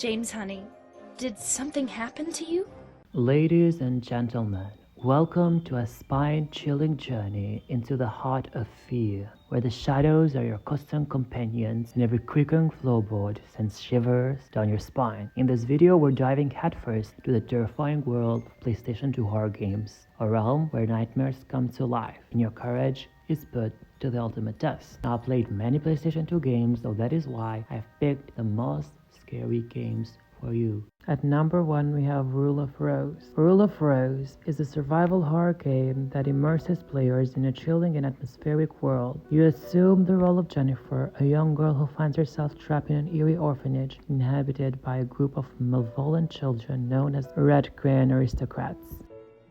James, honey, did something happen to you? Ladies and gentlemen, welcome to a spine-chilling journey into the heart of fear, where the shadows are your constant companions and every creaking floorboard sends shivers down your spine. In this video, we're diving headfirst into the terrifying world of PlayStation 2 horror games, a realm where nightmares come to life and your courage is put to the ultimate test. Now, I've played many PlayStation 2 games, so that is why I've picked the most scary games for you. At number 1, we have Rule of Rose. Rule of Rose is a survival horror game that immerses players in a chilling and atmospheric world. You assume the role of Jennifer, a young girl who finds herself trapped in an eerie orphanage inhabited by a group of malevolent children known as Red Crayon Aristocrats.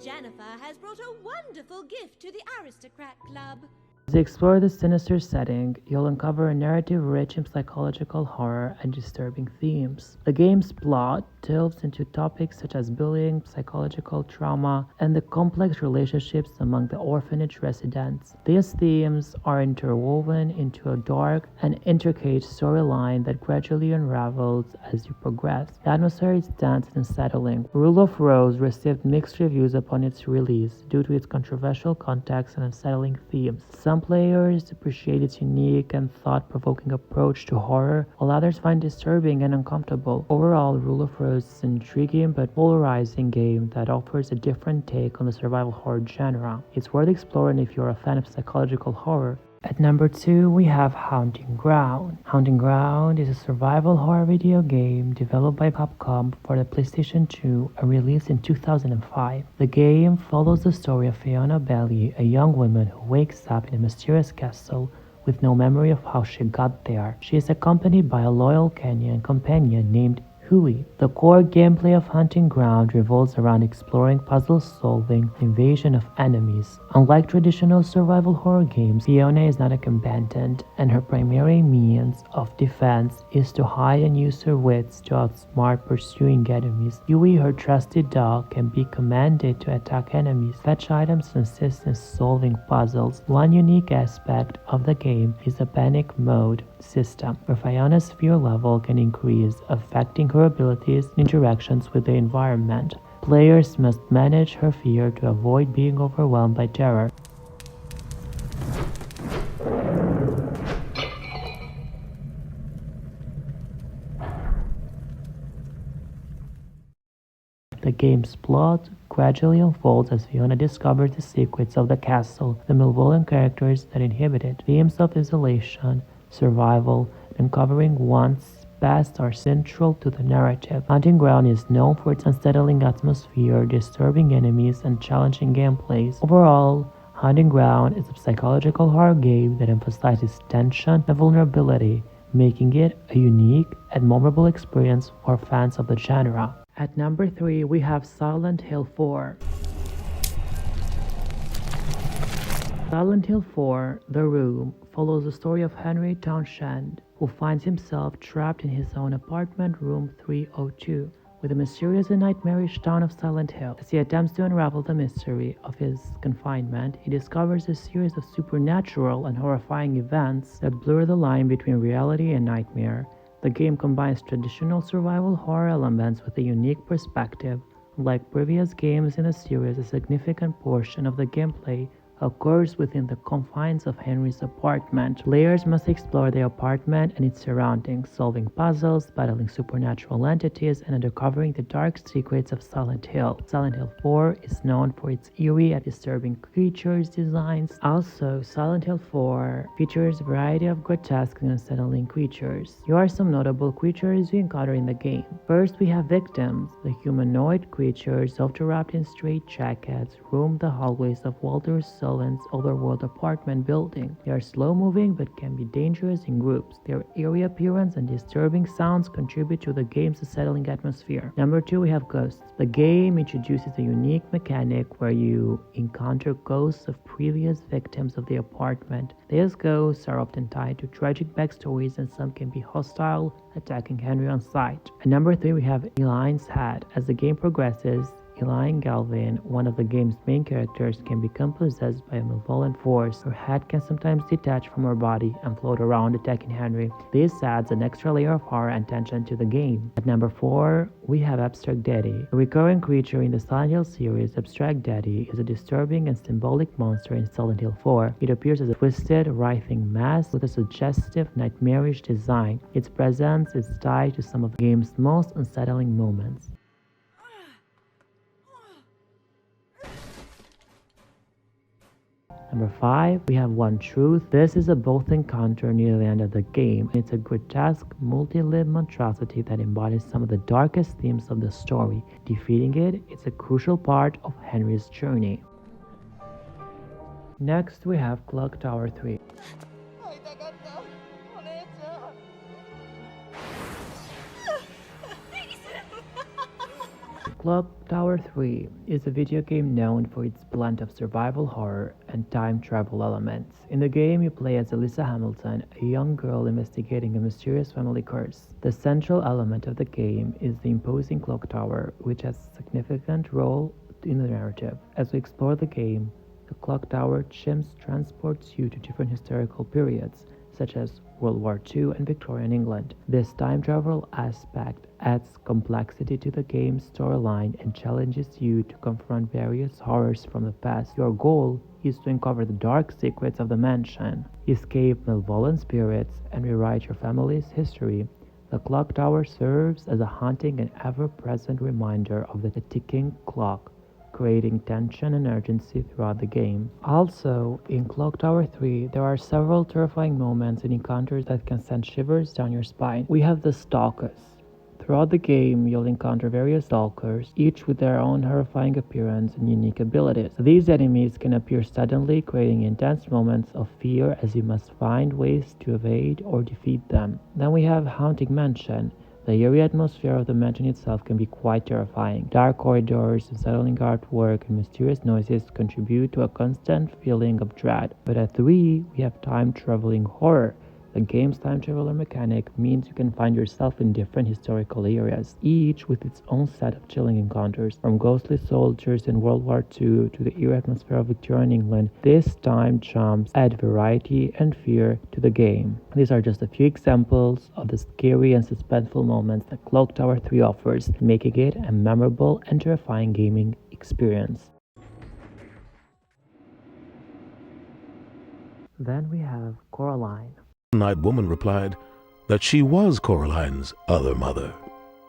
Jennifer has brought a wonderful gift to the Aristocrat Club. As you explore this sinister setting, you'll uncover a narrative rich in psychological horror and disturbing themes. The game's plot delves into topics such as bullying, psychological trauma, and the complex relationships among the orphanage residents. These themes are interwoven into a dark and intricate storyline that gradually unravels as you progress. The atmosphere is dense and unsettling. Rule of Rose received mixed reviews upon its release due to its controversial context and unsettling themes. Some players appreciate its unique and thought-provoking approach to horror, while others find it disturbing and uncomfortable. Overall, Rule of Rose is an intriguing but polarizing game that offers a different take on the survival horror genre. It's worth exploring if you're a fan of psychological horror. At number 2, we have Haunting Ground. Haunting Ground is a survival horror video game developed by Capcom for the PlayStation 2 and released in 2005. The game follows the story of Fiona Bailey, a young woman who wakes up in a mysterious castle with no memory of how she got there. She is accompanied by a loyal Kenyan companion named Hui. The core gameplay of Hunting Ground revolves around exploring puzzle solving and invasion of enemies. Unlike traditional survival horror games, Fiona is not a combatant, and her primary means of defense is to hide and use her wits to outsmart pursuing enemies. Hui, her trusted dog, can be commanded to attack enemies, fetch items, and assist in solving puzzles. One unique aspect of the game is the panic mode system, where Fiona's fear level can increase, affecting her abilities and interactions with the environment. Players must manage her fear to avoid being overwhelmed by terror. The game's plot gradually unfolds as Fiona discovers the secrets of the castle, the malevolent characters that inhabit it. Themes of isolation, survival, and uncovering one's past are central to the narrative. Hunting Ground is known for its unsettling atmosphere, disturbing enemies, and challenging gameplays. Overall, Hunting Ground is a psychological horror game that emphasizes tension and vulnerability, making it a unique and memorable experience for fans of the genre. At number 3, we have Silent Hill 4. Silent Hill 4, The Room, follows the story of Henry Townshend, who finds himself trapped in his own apartment room 302 with the mysterious and nightmarish town of Silent Hill. As he attempts to unravel the mystery of his confinement, he discovers a series of supernatural and horrifying events that blur the line between reality and nightmare. The game combines traditional survival horror elements with a unique perspective. Unlike previous games in the series, a significant portion of the gameplay occurs within the confines of Henry's apartment. Players must explore the apartment and its surroundings, solving puzzles, battling supernatural entities, and uncovering the dark secrets of Silent Hill. Silent Hill 4 is known for its eerie and disturbing creatures designs. Also, Silent Hill 4 features a variety of grotesque and unsettling creatures. Here are some notable creatures you encounter in the game. First, we have victims. The humanoid creatures, often wrapped in straitjackets, roam the hallways of Walter's overworld apartment building. They are slow-moving but can be dangerous in groups. Their eerie appearance and disturbing sounds contribute to the game's unsettling atmosphere. Number 2, we have ghosts. The game introduces a unique mechanic where you encounter ghosts of previous victims of the apartment. These ghosts are often tied to tragic backstories, and some can be hostile, attacking Henry on sight. At number 3, we have Elaine's Head. As the game progresses, Eli and Galvin, one of the game's main characters, can become possessed by a malevolent force. Her head can sometimes detach from her body and float around, attacking Henry. This adds an extra layer of horror and tension to the game. At number 4, we have Abstract Daddy. A recurring creature in the Silent Hill series, Abstract Daddy is a disturbing and symbolic monster in Silent Hill 4. It appears as a twisted, writhing mass with a suggestive, nightmarish design. Its presence is tied to some of the game's most unsettling moments. Number 5, we have One Truth. This is a both encounter near the end of the game. It's a grotesque, multi-limbed monstrosity that embodies some of the darkest themes of the story. Defeating it is a crucial part of Henry's journey. Next, we have Clock Tower 3. Clock Tower 3 is a video game known for its blend of survival horror and time travel elements. In the game, you play as Alyssa Hamilton, a young girl investigating a mysterious family curse. The central element of the game is the imposing clock tower, which has a significant role in the narrative. As we explore the game, the clock tower transports you to different historical periods, such as World War II and Victorian England. This time travel aspect adds complexity to the game's storyline and challenges you to confront various horrors from the past. Your goal is to uncover the dark secrets of the mansion, escape malevolent spirits, and rewrite your family's history. The clock tower serves as a haunting and ever-present reminder of the ticking clock, creating tension and urgency throughout the game. Also, in Clock Tower 3, there are several terrifying moments and encounters that can send shivers down your spine. We have the Stalkers. Throughout the game, you'll encounter various stalkers, each with their own horrifying appearance and unique abilities. These enemies can appear suddenly, creating intense moments of fear as you must find ways to evade or defeat them. Then we have Haunted Mansion. The eerie atmosphere of the mansion itself can be quite terrifying. Dark corridors, unsettling artwork, and mysterious noises contribute to a constant feeling of dread. But at 3, we have time-traveling horror. The game's time traveler mechanic means you can find yourself in different historical areas, each with its own set of chilling encounters. From ghostly soldiers in World War II to the eerie atmosphere of Victorian England, these time jumps add variety and fear to the game. These are just a few examples of the scary and suspenseful moments that Clock Tower 3 offers, making it a memorable and terrifying gaming experience. Then we have Coraline. Night Woman replied that she was Coraline's other mother.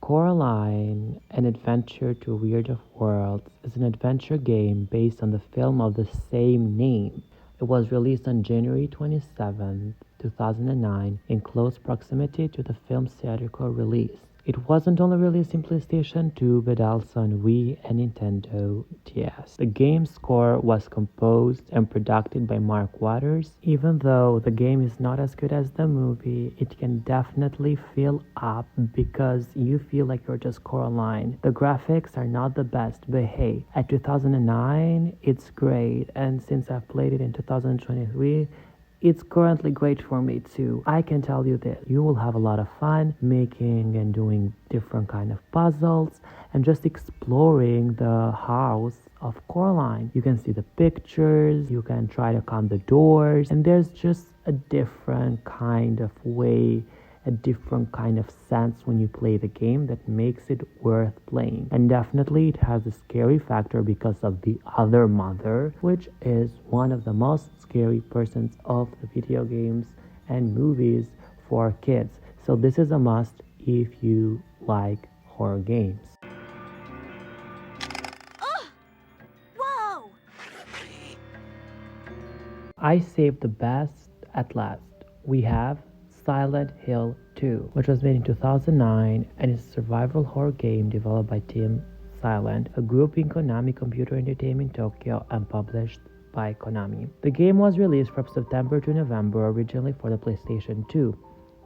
Coraline, An Adventure to Weird of Worlds, is an adventure game based on the film of the same name. It was released on January 27, 2009, in close proximity to the film's theatrical release. It wasn't only released in PlayStation 2, but also on Wii and Nintendo DS. The game's score was composed and produced by Mark Waters. Even though the game is not as good as the movie, it can definitely fill up because you feel like you're just Coraline. The graphics are not the best, but hey, at 2009, it's great, and since I've played it in 2023, it's currently great for me too. I can tell you this, you will have a lot of fun making and doing different kind of puzzles and just exploring the house of Coraline. You can see the pictures, you can try to count the doors, and there's just a different kind of way, a different kind of sense when you play the game that makes it worth playing. And definitely it has a scary factor because of the other mother, which is one of the most scary persons of the video games and movies for kids. So this is a must if you like horror games. Oh! Whoa! I saved the best at last. We have Silent Hill 2, which was made in 2009 and is a survival horror game developed by Team Silent, a group in Konami Computer Entertainment Tokyo, and published by Konami. The game was released from September to November, originally for the PlayStation 2.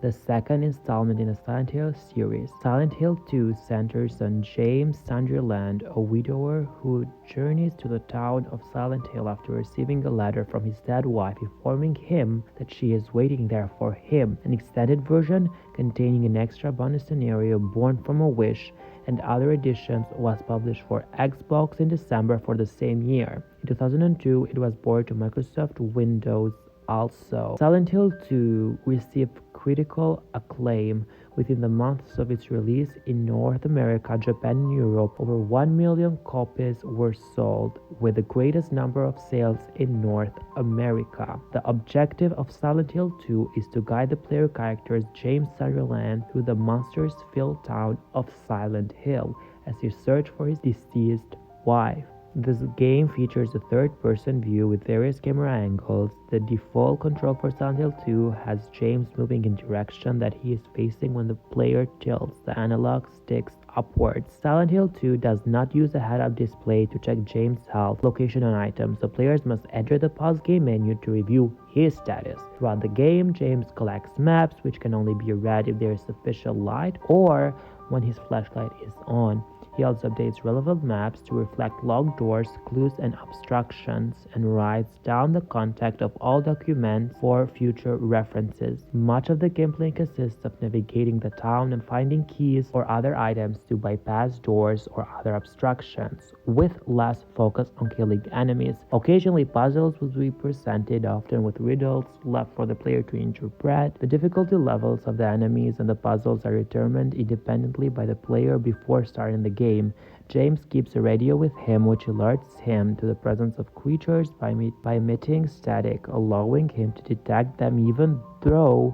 The second installment in the Silent Hill series. Silent Hill 2 centers on James Sunderland, a widower who journeys to the town of Silent Hill after receiving a letter from his dead wife informing him that she is waiting there for him. An extended version containing an extra bonus scenario born from a wish and other editions was published for Xbox in December for the same year. In 2002, it was ported to Microsoft Windows also. Silent Hill 2 received critical acclaim within the months of its release in North America, Japan, and Europe. Over 1 million copies were sold, with the greatest number of sales in North America. The objective of Silent Hill 2 is to guide the player characters James Sutherland through the monsters-filled town of Silent Hill as he searches for his deceased wife. This game features a third-person view with various camera angles. The default control for Silent Hill 2 has James moving in direction that he is facing when the player tilts the analog sticks upwards. Silent Hill 2 does not use a head-up display to check James' health, location, and items, so players must enter the pause game menu to review his status. Throughout the game, James collects maps, which can only be read if there is sufficient light or when his flashlight is on. He also updates relevant maps to reflect locked doors, clues, and obstructions, and writes down the contact of all documents for future references. Much of the gameplay consists of navigating the town and finding keys or other items to bypass doors or other obstructions, with less focus on killing enemies. Occasionally, puzzles will be presented, often with riddles left for the player to interpret. The difficulty levels of the enemies and the puzzles are determined independently by the player before starting the game. James keeps a radio with him which alerts him to the presence of creatures by emitting static, allowing him to detect them even through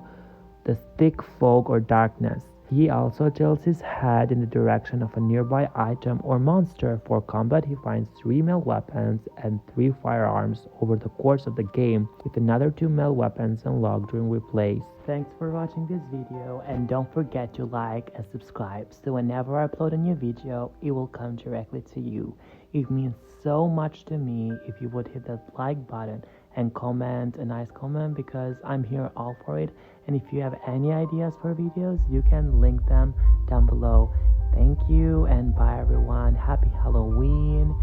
the thick fog or darkness. He also tilts his head in the direction of a nearby item or monster. For combat, he finds 3 male weapons and 3 firearms over the course of the game, with another 2 male weapons unlocked during replays. Thanks for watching this video, and don't forget to like and subscribe so whenever I upload a new video, it will come directly to you. It means so much to me if you would hit that like button and comment a nice comment, because I'm here all for it. And if you have any ideas for videos, you can link them down below. Thank you and bye everyone. Happy Halloween.